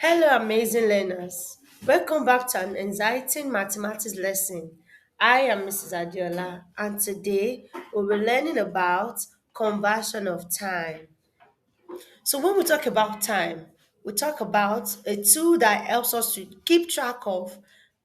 Hello, amazing learners. Welcome back to an exciting mathematics lesson. I am Mrs. Adiola, and today we'll be learning about conversion of time. So when we talk about time, we talk about a tool that helps us to keep track of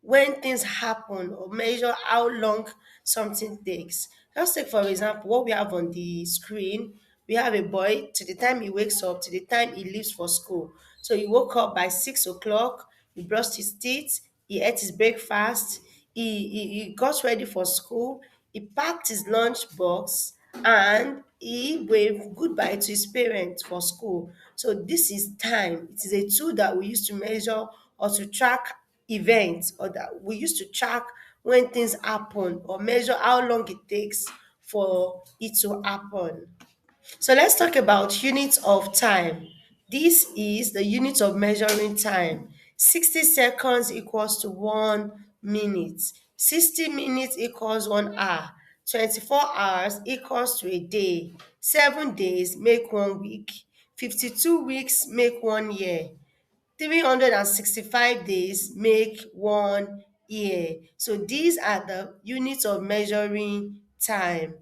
when things happen or measure how long something takes. Let's take for example what we have on the screen. We have a boy to the time he wakes up to the time he leaves for school. So he woke up by 6 o'clock, he brushed his teeth, he ate his breakfast, he got ready for school, he packed his lunch box, and he waved goodbye to his parents for school. So this is time. It is a tool that we use to measure or to track events, or that we use to track when things happen or measure how long it takes for it to happen. So let's talk about units of time. This is the unit of measuring time. 60 seconds equals to 1 minute. 60 minutes equals 1 hour. 24 hours equals to a day. 7 days make 1 week. 52 weeks make 1 year. 365 days make 1 year. So these are the units of measuring time.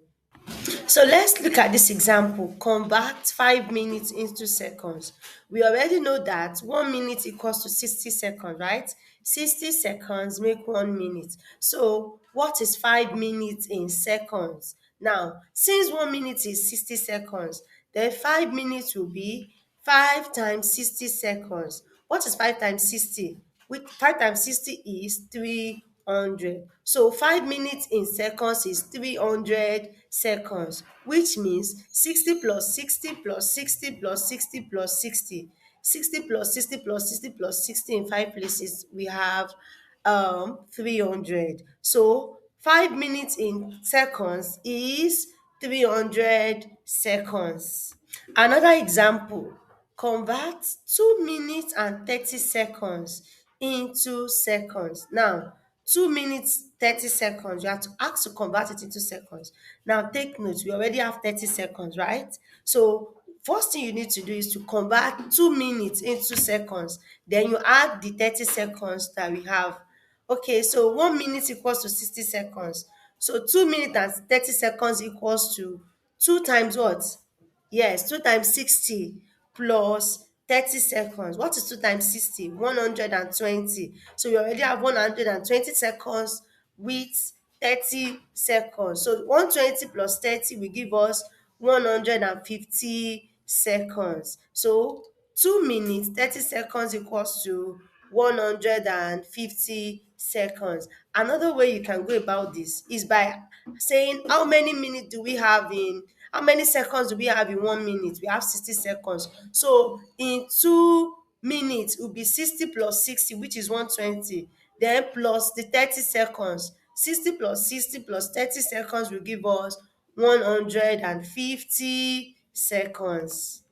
So let's look at this example. Convert 5 minutes into seconds. We already know that 1 minute equals to 60 seconds, right? 60 seconds make 1 minute. So what is 5 minutes in seconds? Now, since 1 minute is 60 seconds, then 5 minutes will be 5 times 60 seconds. What is 5 times 60? With 5 times 60 is 300. So 5 minutes in seconds is 300 seconds, which means 60 plus 60 plus 60 plus 60 plus 60. 60 plus 60 plus 60 plus 60 in five places, we have 300. So 5 minutes in seconds is 300 seconds. Another example, convert 2 minutes and 30 seconds into seconds. Now, 2 minutes 30 seconds, you have to ask to convert it into seconds. Now take note, we already have 30 seconds, right? So first thing you need to do is to convert 2 minutes into seconds. Then you add the 30 seconds that we have. Okay, so 1 minute equals to 60 seconds. So 2 minutes and 30 seconds equals to 2 times what? Yes, 2 times 60 plus 30 seconds. What is 2 times 60? 120. So you already have 120 seconds with 30 seconds. So 120 plus 30 will give us 150 seconds. So 2 minutes, 30 seconds equals to 150 seconds. Another way you can go about this is by saying how many seconds do we have in 1 minute? We have 60 seconds. So in 2 minutes, it will be 60 plus 60, which is 120. Then plus the 30 seconds. 60 plus 60 plus 30 seconds will give us 150 seconds.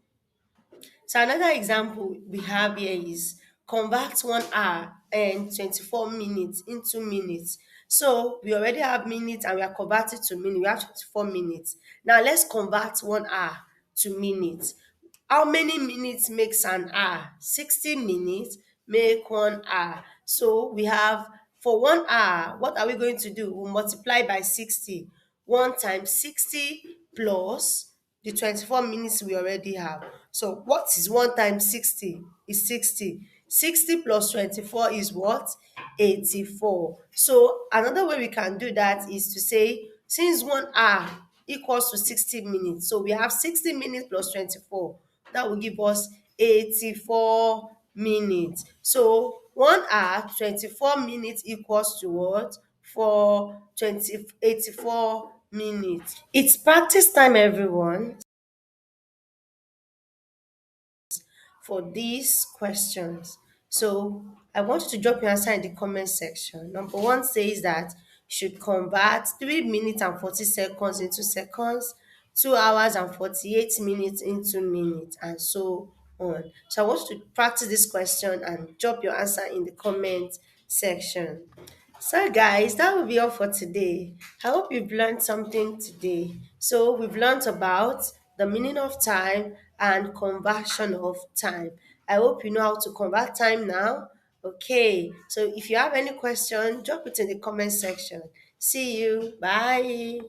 So another example we have here is convert 1 hour and 24 minutes into minutes. So we already have minutes and we are converted to minutes. We have 24 minutes. Now let's convert 1 hour to minutes. How many minutes makes an hour? 60 minutes make 1 hour. So we have, for 1 hour, what are we going to do? We'll multiply by 60. 1 times 60 plus the 24 minutes we already have. So what is 1 times 60? Is 60. 60 plus 24 is what? 84. So another way we can do that is to say, since 1 hour equals to 60 minutes, so we have 60 minutes plus 24. That will give us 84 minutes. So 1 hour, 24 minutes equals to what? For 84 minutes. It's practice time, everyone, for these questions. So I want you to drop your answer in the comment section. Number one says that you should convert 3 minutes and 40 seconds into seconds, 2 hours and 48 minutes into minutes, and so on. So I want you to practice this question and drop your answer in the comment section. So, guys, that will be all for today. I hope you've learned something today. So, we've learned about the meaning of time and conversion of time. I hope you know how to convert time now. Okay, so if you have any question, drop it in the comment section. See you. Bye.